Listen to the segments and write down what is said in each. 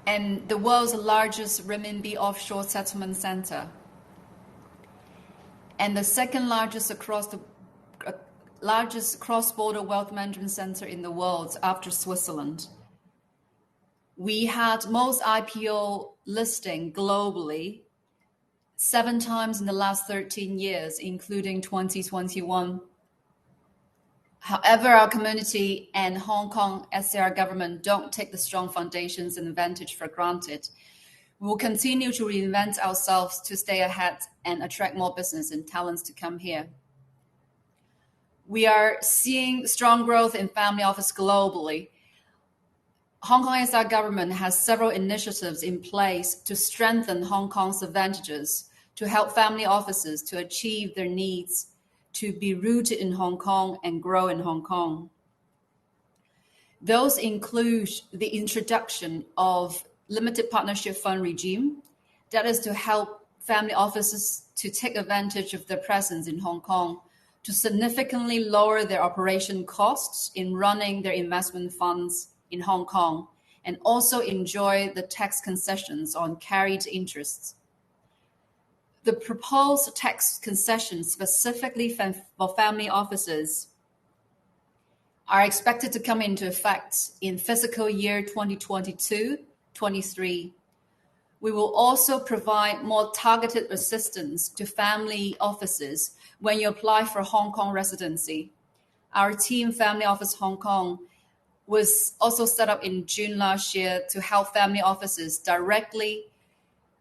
and the world's largest renminbi offshore settlement center, and the second largest cross-border wealth management center in the world after Switzerland. We had most IPO listing globally 7 times in the last 13 years, including 2021. However, our community and Hong Kong SAR government don't take the strong foundations and advantage for granted. We will continue to reinvent ourselves to stay ahead and attract more business and talents to come here. We are seeing strong growth in family office globally. Hong Kong SAR government has several initiatives in place to strengthen Hong Kong's advantages, to help family offices to achieve their needs, to be rooted in Hong Kong and grow in Hong Kong. Those include the introduction of limited partnership fund regime, that is to help family offices to take advantage of their presence in Hong Kong to significantly lower their operation costs in running their investment funds in Hong Kong and also enjoy the tax concessions on carried interests. The proposed tax concessions specifically for family offices are expected to come into effect in fiscal year 2022-23. We will also provide more targeted assistance to family offices when you apply for Hong Kong residency. Our team, Family Office Hong Kong, was also set up in June last year to help family offices directly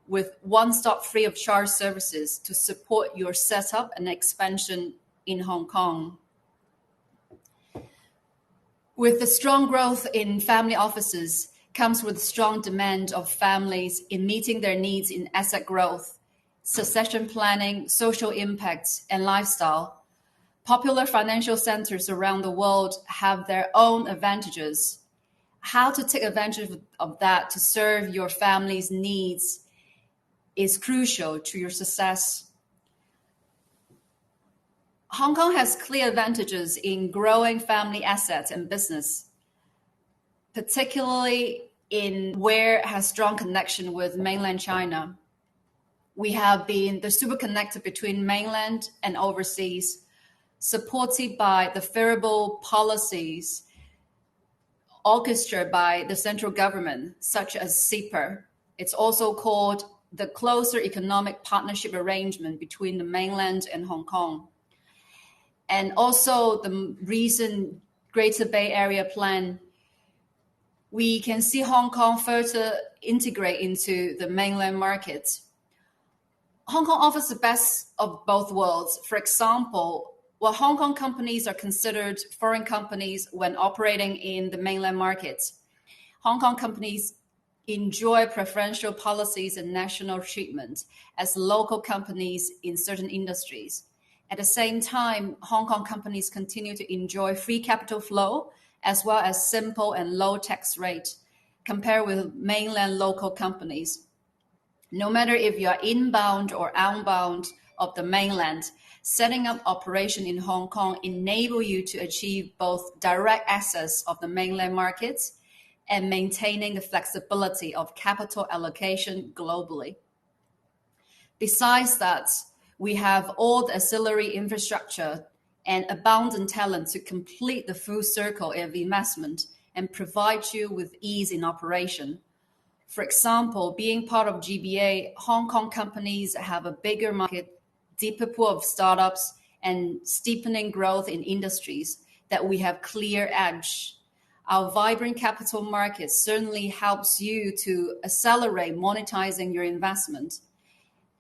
with one-stop free of charge services to support your setup and expansion in Hong Kong. With the strong growth in family offices comes with strong demand of families in meeting their needs in asset growth, succession planning, social impact, and lifestyle. Popular financial centers around the world have their own advantages. How to take advantage of that to serve your family's needs is crucial to your success. Hong Kong has clear advantages in growing family assets and business, particularly in where it has strong connection with mainland China. We have been the super connector between mainland and overseas, supported by the favorable policies orchestrated by the central government, such as CEPA. It's also called the Closer Economic Partnership Arrangement between the mainland and Hong Kong. And also the recent Greater Bay Area Plan. We can see Hong Kong further integrate into the mainland market. Hong Kong offers the best of both worlds. For example, while Hong Kong companies are considered foreign companies when operating in the mainland market, Hong Kong companies enjoy preferential policies and national treatment as local companies in certain industries. At the same time, Hong Kong companies continue to enjoy free capital flow as well as simple and low tax rate compared with mainland local companies. No matter if you are inbound or outbound of the mainland, setting up operation in Hong Kong enable you to achieve both direct access of the mainland markets and maintaining the flexibility of capital allocation globally. Besides that, we have all the auxiliary infrastructure and abundant talent to complete the full circle of investment and provide you with ease in operation. For example, being part of GBA, Hong Kong companies have a bigger market, deeper pool of startups, and steepening growth in industries that we have clear edge. Our vibrant capital market certainly helps you to accelerate monetizing your investment.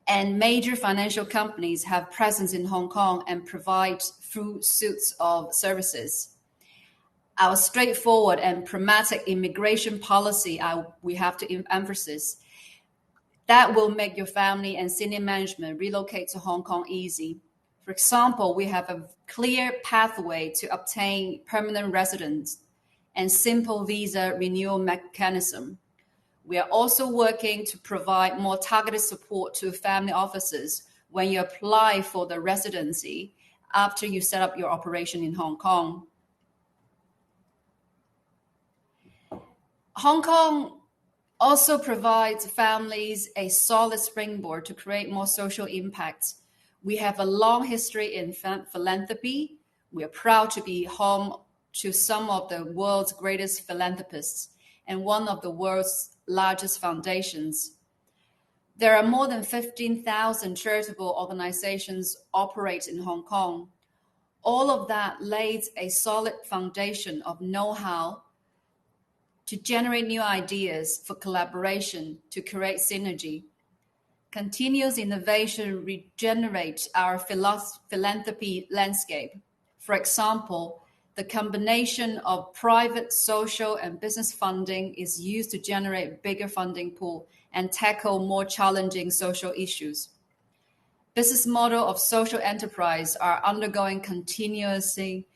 And major financial companies have presence in Hong Kong and provide full suites of services. Our straightforward and pragmatic immigration policy, we have to emphasize, that will make your family and senior management relocate to Hong Kong easy. For example, we have a clear pathway to obtain permanent residence and simple visa renewal mechanism. We are also working to provide more targeted support to family offices when you apply for the residency after you set up your operation in Hong Kong. Hong Kong also provides families a solid springboard to create more social impact. We have a long history in philanthropy. We are proud to be home to some of the world's greatest philanthropists and one of the world's largest foundations. There are more than 15,000 charitable organizations operate in Hong Kong. All of that lays a solid foundation of know-how to generate new ideas for collaboration, to create synergy. Continuous innovation regenerates our philanthropy landscape. For example, the combination of private, social, and business funding is used to generate bigger funding pool and tackle more challenging social issues. Business model of social enterprise are undergoing continuously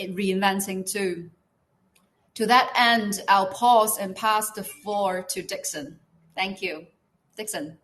reinventing too. To that end, I'll pause and pass the floor to Dixon. Thank you. Dixon.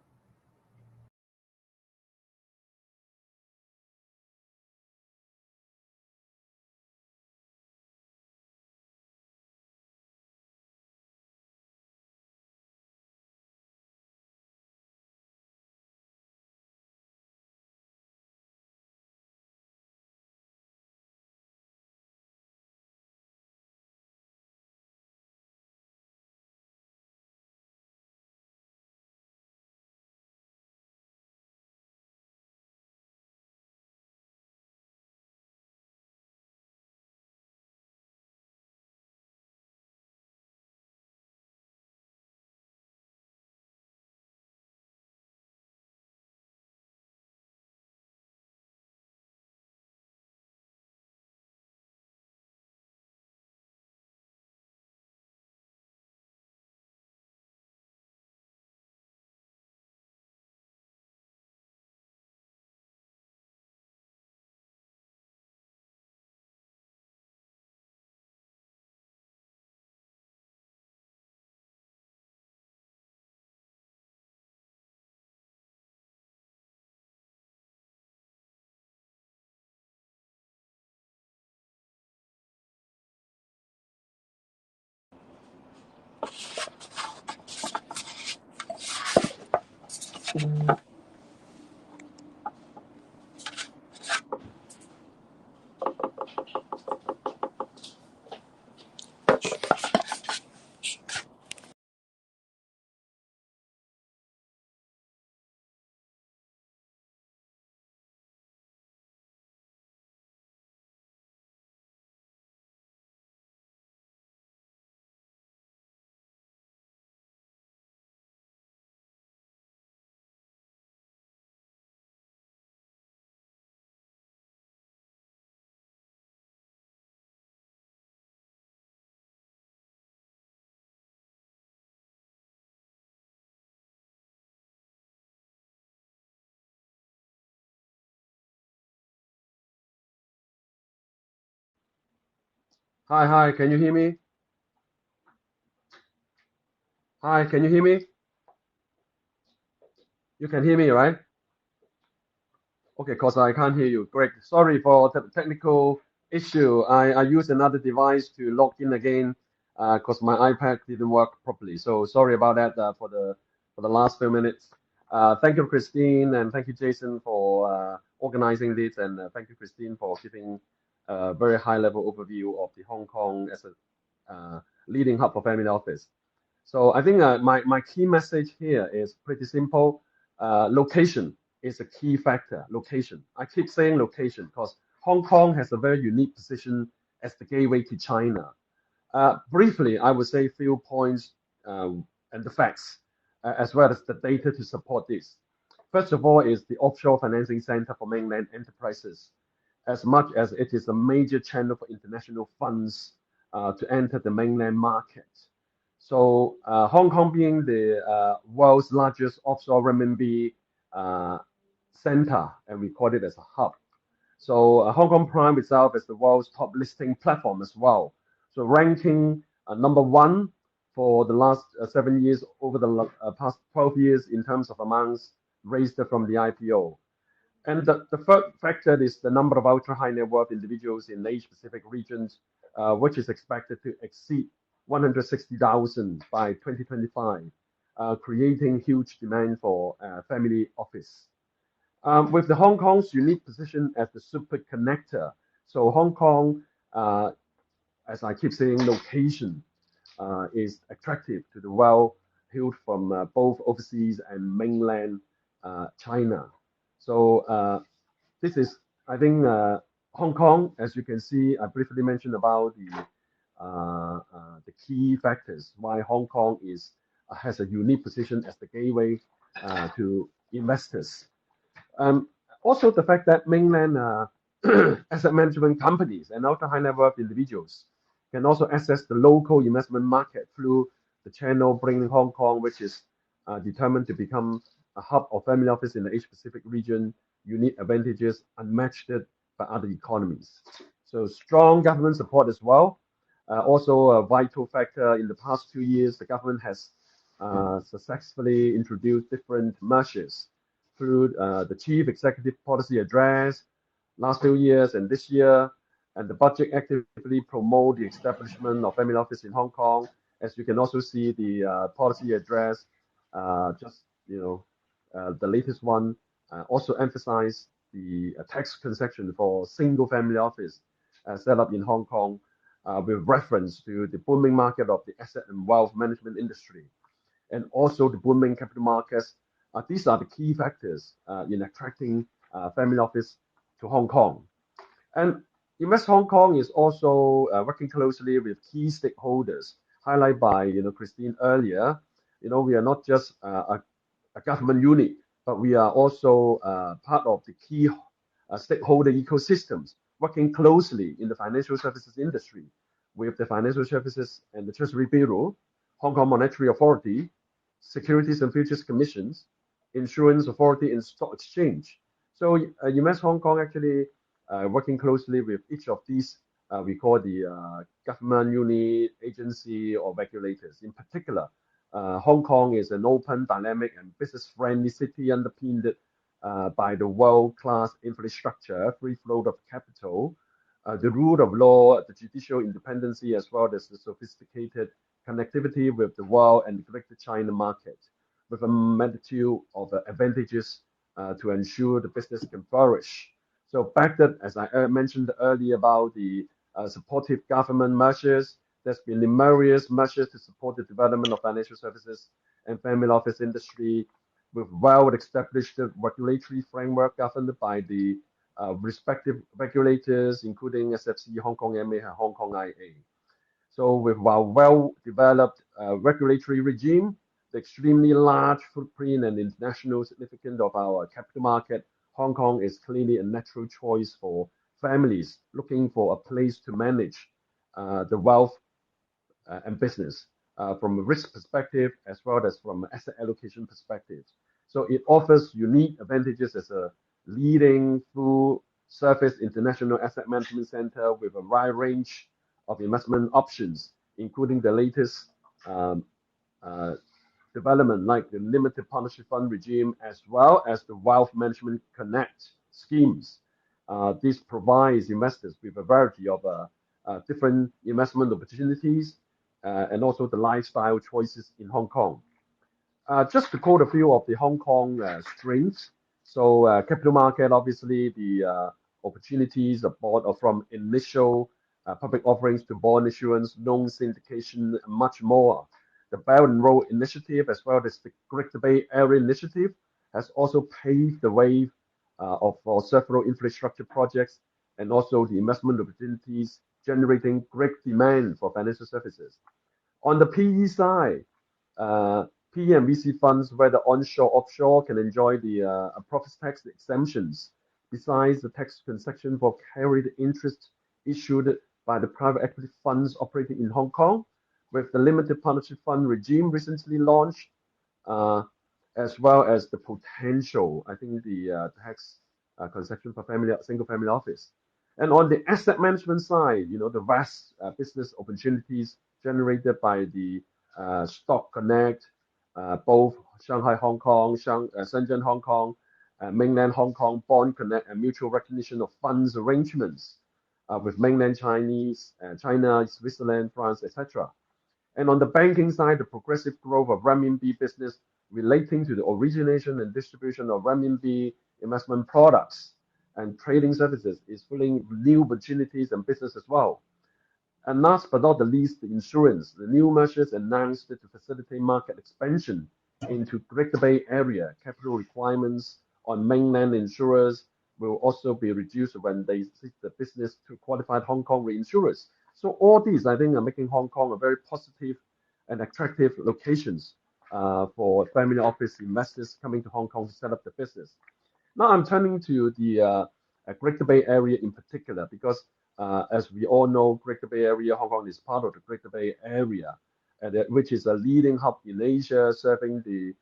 Hi, can you hear me? Hi, can you hear me? You can hear me, right? Okay, cause I can't hear you. Great. Sorry for the technical issue. I used another device to log in again, cause my iPad didn't work properly. So sorry about that, for the last few minutes. Thank you, Christine, and thank you, Jason, for organizing this, and thank you, Christine, for giving a very high-level overview of the Hong Kong as a leading hub for family office. So I think my key message here is pretty simple. Location is a key factor. Location. I keep saying location because Hong Kong has a very unique position as the gateway to China. Briefly, I would say a few points and the facts, as well as the data to support this. First of all, is the offshore financing center for mainland enterprises, as much as it is a major channel for international funds to enter the mainland market. So Hong Kong being the world's largest offshore renminbi uh, center, and we call it as a hub. So Hong Kong Prime itself is the world's top listing platform as well. So ranking number one for the last 7 years over the past 12 years in terms of amounts raised from the IPO. And the third factor is the number of ultra high net worth individuals in Asia Pacific regions, which is expected to exceed 160,000 by 2025, creating huge demand for family office. With the Hong Kong's unique position as the super connector, so Hong Kong, as I keep saying, location is attractive to the well-heeled from both overseas and mainland China. So this is, I think, Hong Kong, as you can see, I briefly mentioned about the key factors why Hong Kong has a unique position as the gateway to investors. Also, the fact that mainland asset management companies and ultra high net worth individuals can also access the local investment market through the channel, bringing Hong Kong, which is determined to become a hub of family office in the Asia Pacific region, unique advantages unmatched by other economies. So strong government support as well. Also a vital factor in the past 2 years, the government has successfully introduced different measures through the Chief Executive Policy Address last 2 years and this year, and the budget actively promote the establishment of family office in Hong Kong. As you can also see, the policy address, the latest one, also emphasized the tax concession for single family office set up in Hong Kong with reference to the booming market of the asset and wealth management industry, and also the booming capital markets. These are the key factors in attracting family office to Hong Kong. And Invest Hong Kong is also working closely with key stakeholders, highlighted by Christine earlier. We are not just a government unit, but we are also part of the key stakeholder ecosystems, working closely in the financial services industry with the Financial Services and the Treasury Bureau, Hong Kong Monetary Authority, Securities and Futures Commissions, Insurance Authority, and Stock Exchange. So Invest Hong Kong actually working closely with each of these, we call the government unit, agency, or regulators. In particular, Hong Kong is an open, dynamic, and business-friendly city underpinned by the world-class infrastructure, free flow of capital, the rule of law, the judicial independence, as well as the sophisticated connectivity with the world and the Greater China market, with a multitude of advantages to ensure the business can flourish. So back that, as I mentioned earlier about the supportive government measures, there's been numerous measures to support the development of financial services and family office industry with well-established regulatory framework governed by the respective regulators, including SFC, Hong Kong MA, and Hong Kong IA. So with our well-developed regulatory regime, the extremely large footprint and international significance of our capital market, Hong Kong is clearly a natural choice for families looking for a place to manage the wealth and business from a risk perspective as well as from an asset allocation perspective. So it offers unique advantages as a leading full-service international asset management center with a wide range of investment options, including the latest development like the limited partnership fund regime as well as the wealth management connect schemes. This provides investors with a variety of different investment opportunities and also the lifestyle choices in Hong Kong. Just to quote a few of the Hong Kong strengths. So capital market, obviously the opportunities are from initial public offerings to bond issuance, loan syndication, and much more. The Belt and Road Initiative, as well as the Greater Bay Area Initiative, has also paved the way for several infrastructure projects and also the investment opportunities, generating great demand for financial services. On the PE side, PE and VC funds, whether onshore or offshore, can enjoy the profits tax exemptions, besides the tax concession for carried interest issued by the private equity funds operating in Hong Kong, with the limited partnership fund regime recently launched, as well as the potential, I think, the tax concession for single family office. And on the asset management side, the vast business opportunities generated by the Stock Connect, both Shanghai, Hong Kong, Shenzhen, Hong Kong, Mainland Hong Kong, Bond Connect, and mutual recognition of funds arrangements with mainland China, Switzerland, France, etc. And on the banking side, the progressive growth of renminbi business relating to the origination and distribution of renminbi investment products and trading services is filling new opportunities and business as well. And last but not the least, the insurance. The new measures announced to facilitate market expansion into Greater Bay Area. Capital requirements on mainland insurers will also be reduced when they seek the business to qualified Hong Kong reinsurers. So all these, I think, are making Hong Kong a very positive and attractive locations for family office investors coming to Hong Kong to set up the business. Now I'm turning to the Greater Bay Area in particular because as we all know, Greater Bay Area, Hong Kong is part of the Greater Bay Area, which is a leading hub in Asia, serving the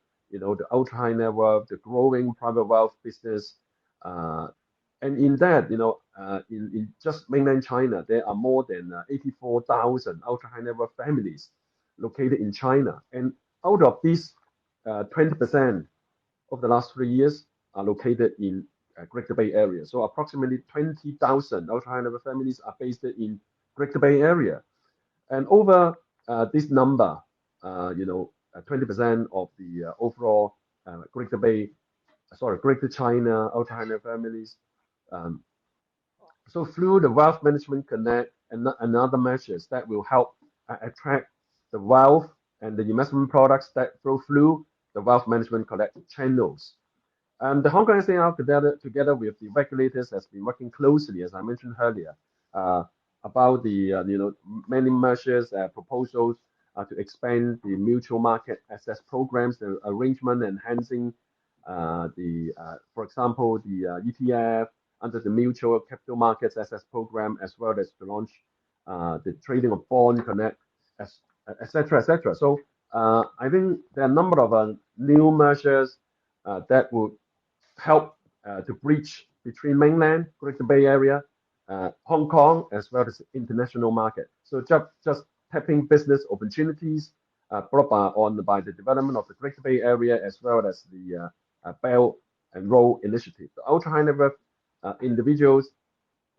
ultra high net worth, the growing private wealth business, and in that, in just mainland China, there are more than 84,000 ultra high net worth families located in China, and out of these, 20% of the last 3 years are located in Greater Bay Area. So approximately 20,000 ultra high net worth families are based in Greater Bay Area, and over this number, 20% of the overall Greater China ultra high net worth families. So through the Wealth Management Connect and other measures that will help attract the wealth and the investment products that flow through the Wealth Management Connect channels. The Hong Kong SAR together with the regulators has been working closely, as I mentioned earlier, about the many measures, proposals to expand the mutual market access programs, the arrangement enhancing for example, the ETF under the Mutual Capital Markets Access Program, as well as to launch the trading of Bond Connect, etc., etc. So I think there are a number of new measures that would help to bridge between mainland, Greater Bay Area, Hong Kong, as well as international market. So just tapping business opportunities brought by the development of the Greater Bay Area, as well as the Belt and Road Initiative. The ultra high net worth individuals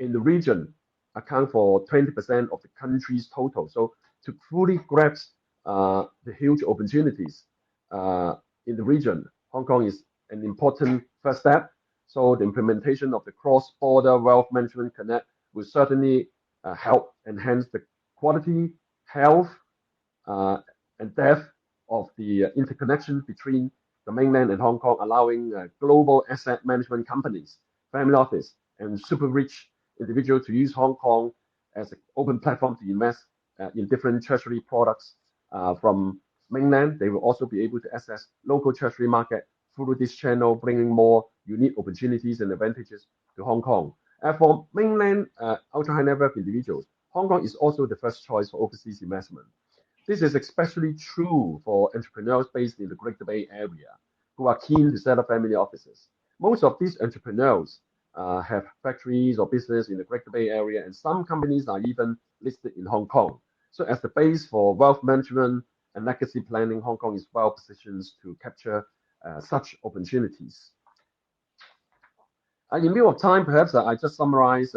in the region account for 20% of the country's total. So to fully grasp the huge opportunities in the region, Hong Kong is an important first step. So the implementation of the cross-border Wealth Management Connect will certainly help enhance the quality, health, and depth of the interconnection between the mainland and Hong Kong, allowing global asset management companies, family office, and super rich individuals to use Hong Kong as an open platform to invest in different treasury products from mainland. They will also be able to access local treasury market through this channel, bringing more unique opportunities and advantages to Hong Kong. For mainland ultra high net worth individuals, Hong Kong is also the first choice for overseas investment. This is especially true for entrepreneurs based in the Greater Bay Area who are keen to set up family offices. Most of these entrepreneurs have factories or business in the Greater Bay Area, and some companies are even listed in Hong Kong. So as the base for wealth management and legacy planning, Hong Kong is well positioned to capture such opportunities. In view of time, perhaps I just summarize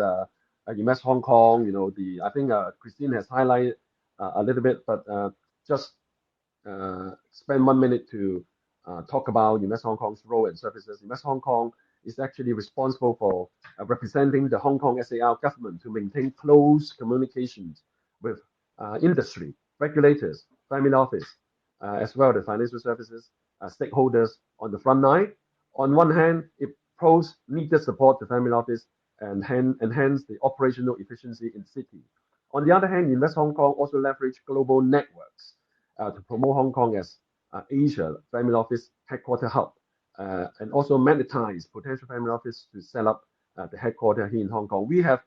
Invest Hong Kong. I think Christine has highlighted a little bit, but just spend 1 minute to talk about Invest Hong Kong's role and services. Invest Hong Kong is actually responsible for representing the Hong Kong SAR government to maintain close communications with industry, regulators, family office, as well as financial services stakeholders on the front line. On one hand, it pros needed support to family office and enhance the operational efficiency in the city. On the other hand, Invest Hong Kong also leverage global networks to promote Hong Kong as Asia family office headquarter hub, and also monetize potential family office to set up the headquarter here in Hong Kong. We have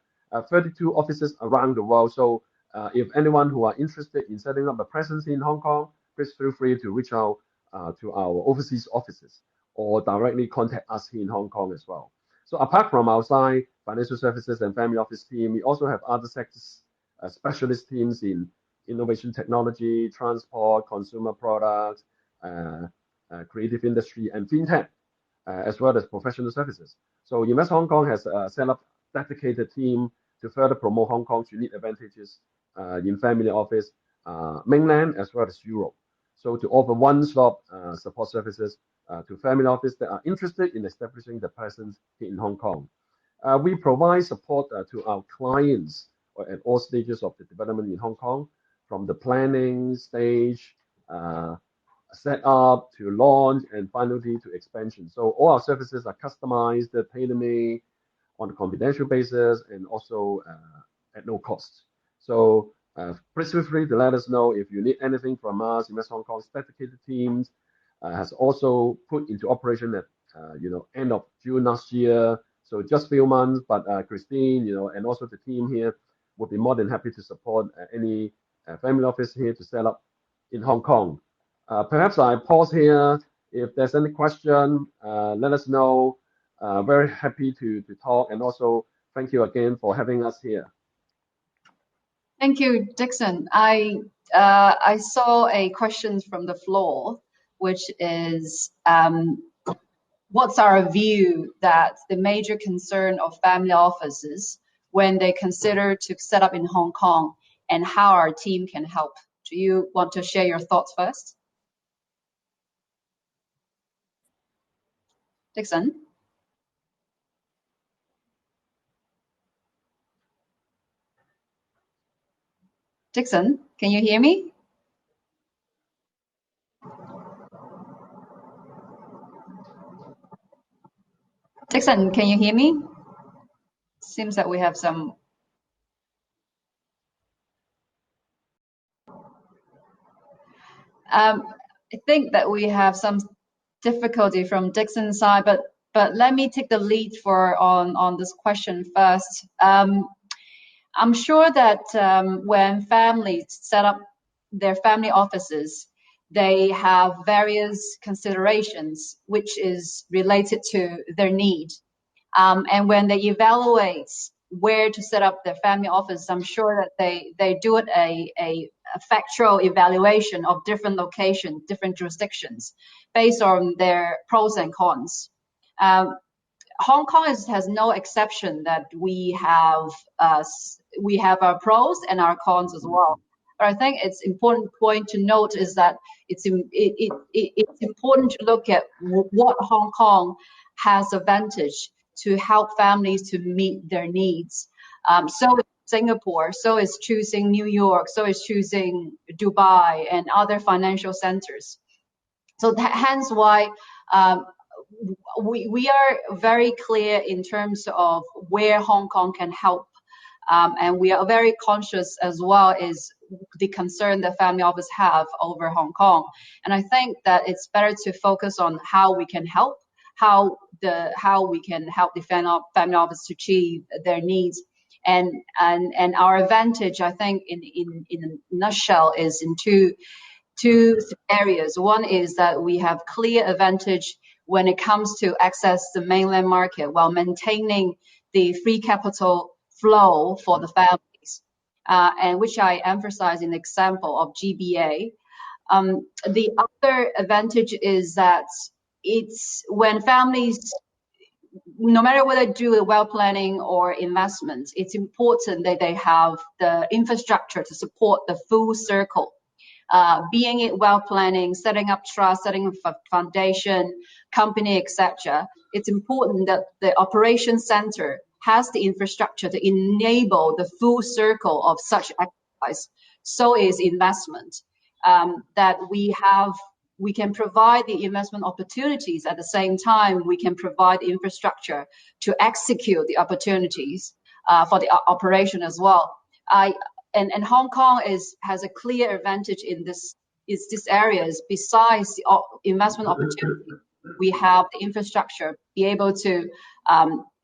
32 offices around the world. So if anyone who are interested in setting up a presence in Hong Kong, please feel free to reach out to our overseas offices or directly contact us here in Hong Kong as well. So apart from our side, financial services and family office team, we also have other sectors, specialist teams in innovation technology, transport, consumer products, creative industry, and fintech, as well as professional services. So Invest Hong Kong has set up a dedicated team to further promote Hong Kong's unique advantages in family office mainland as well as Europe. So to offer one-stop support services to family office that are interested in establishing their presence here in Hong Kong. We provide support to our clients at all stages of the development in Hong Kong, from the planning stage, set up to launch, and finally to expansion. So all our services are customized, tailor-made on a confidential basis, and also at no cost. So please feel free to let us know if you need anything from us. Invest Hong Kong's dedicated teams has also put into operation at end of June last year. So just a few months, but Christine, and also the team here would be more than happy to support any family office here to set up in Hong Kong. Perhaps I pause here. If there's any question, let us know. Very happy to talk, and also thank you again for having us here. Thank you, Dixon. I saw a question from the floor, which is, what's our view that the major concern of family offices when they consider to set up in Hong Kong, and how our team can help? Do you want to share your thoughts first? Dixon? Dixon, can you hear me? Dixon, can you hear me? Seems that we have some. I think that we have some difficulty from Dixon's side, but let me take the lead on this question first. I'm sure that when families set up their family offices, they have various considerations which is related to their need. And when they evaluate where to set up their family office, I'm sure that they do it a factual evaluation of different locations, different jurisdictions, based on their pros and cons. Hong Kong has no exception, that we have our pros and our cons as well. But I think it's important point to note is that it's important to look at what Hong Kong has advantage to help families to meet their needs. So is Singapore, so is choosing New York, so is choosing Dubai and other financial centers. So hence why we are very clear in terms of where Hong Kong can help. And we are very conscious as well as the concern the family office have over Hong Kong. And I think that it's better to focus on how we can help, how we can help the family office to achieve their needs. And our advantage, I think, in a nutshell, is in two areas. One is that we have clear advantage when it comes to access the mainland market while maintaining the free capital flow for the families, and which I emphasize in the example of GBA. The other advantage is that it's when families, no matter whether they do wealth planning or investments, it's important that they have the infrastructure to support the full circle. Being it wealth planning, setting up trust, setting up a foundation, company, etc. It's important that the operation center has the infrastructure to enable the full circle of such exercise. So is investment. That we can provide the investment opportunities, at the same time we can provide the infrastructure to execute the opportunities for the operation as well. And Hong Kong has a clear advantage in this areas. Besides the investment opportunity, we have the infrastructure, be able to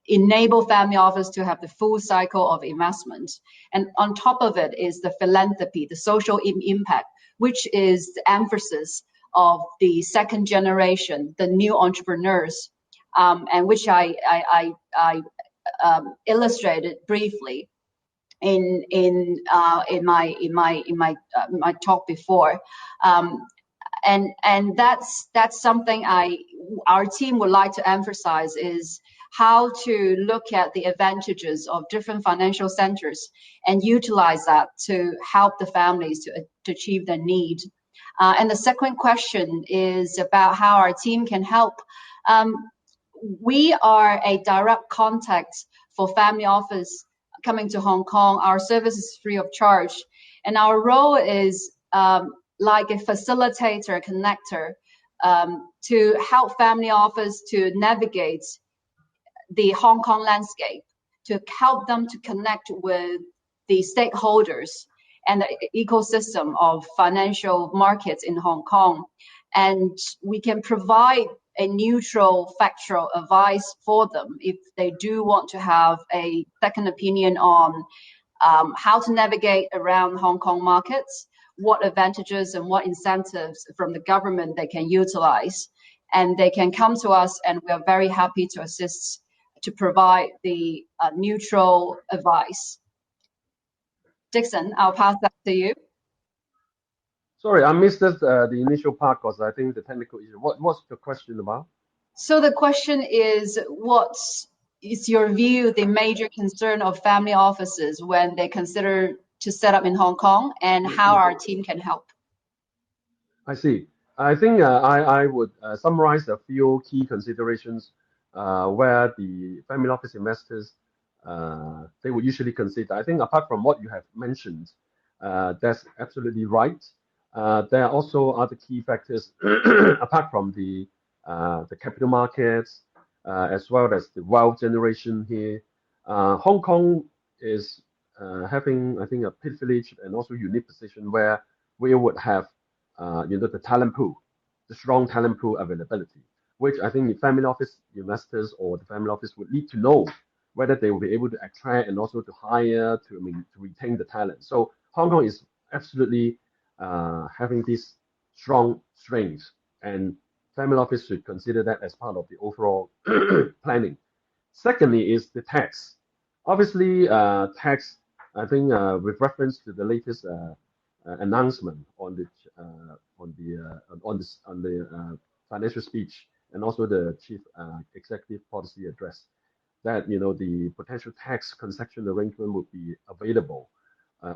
enable family office to have the full cycle of investment. And on top of it is the philanthropy, the social impact, which is the emphasis of the second generation, the new entrepreneurs, and which I illustrated briefly in my talk before, and that's something our team would like to emphasize, is how to look at the advantages of different financial centers and utilize that to help the families to achieve their need. And the second question is about how our team can help. We are a direct contact for family office coming to Hong Kong. Our service is free of charge. And our role is like a facilitator, connector, to help family office to navigate the Hong Kong landscape, to help them to connect with the stakeholders and the ecosystem of financial markets in Hong Kong. And we can provide a neutral factual advice for them if they do want to have a second opinion on how to navigate around Hong Kong markets, what advantages and what incentives from the government they can utilize. And they can come to us, and we are very happy to assist to provide the neutral advice. Dixon, I'll pass that to you. Sorry, I missed the initial part because I think the technical issue. What's the question about? So the question is, what is your view, the major concern of family offices when they consider to set up in Hong Kong, and how our team can help? I see. I think I would summarize a few key considerations where the family office investors they would usually consider. I think apart from what you have mentioned, that's absolutely right. There are also other key factors apart from the capital markets as well as the wealth generation here. Hong Kong is having, I think, a privileged and also unique position where we would have the talent pool, the strong talent pool availability, which I think the family office investors or the family office would need to know whether they will be able to attract and also to hire, to retain the talent. So Hong Kong is absolutely having these strong strengths, and family office should consider that as part of the overall planning. Secondly is the tax. Obviously, tax, I think with reference to the latest announcement on the financial speech and also the chief executive policy address, that the potential tax concession arrangement would be available,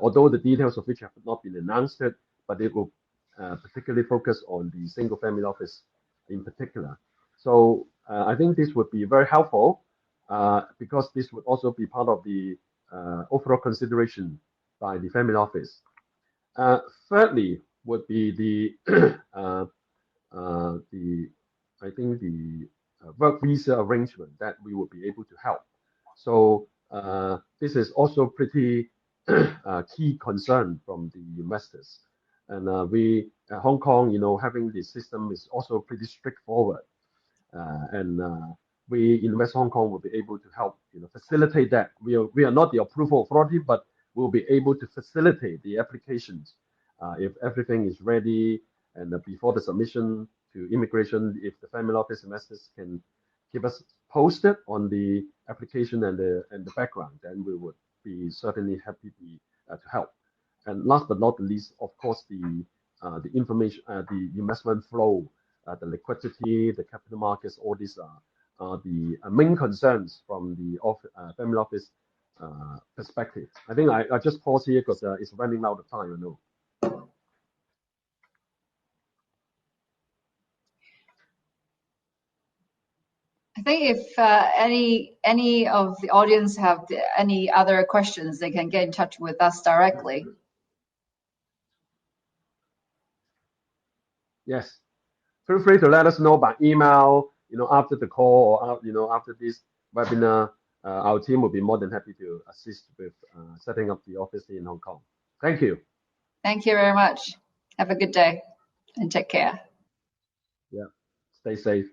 although the details of which have not been announced yet, but it will particularly focus on the single family office in particular. So I think this would be very helpful because this would also be part of the overall consideration by the family office. Thirdly, would be the I think the work visa arrangement that we would be able to help. So this is also pretty key concern from the investors. And we Hong Kong, having the system is also pretty straightforward. And we Invest Hong Kong will be able to help, facilitate that. We are not the approval authority, but we'll be able to facilitate the applications if everything is ready and before the submission to immigration. If the family office investors can keep us posted on the application and the background, then we would be certainly happy to help. And last but not least, of course, the information, the investment flow, the liquidity, the capital markets, all these are the main concerns from the family office perspective. I think I just pause here because it's running out of time, I know. I think if any of the audience have any other questions, they can get in touch with us directly. Yes, feel free to let us know by email, after the call or after this webinar. Our team will be more than happy to assist with setting up the office in Hong Kong. Thank you. Thank you very much. Have a good day and take care. Yeah, stay safe.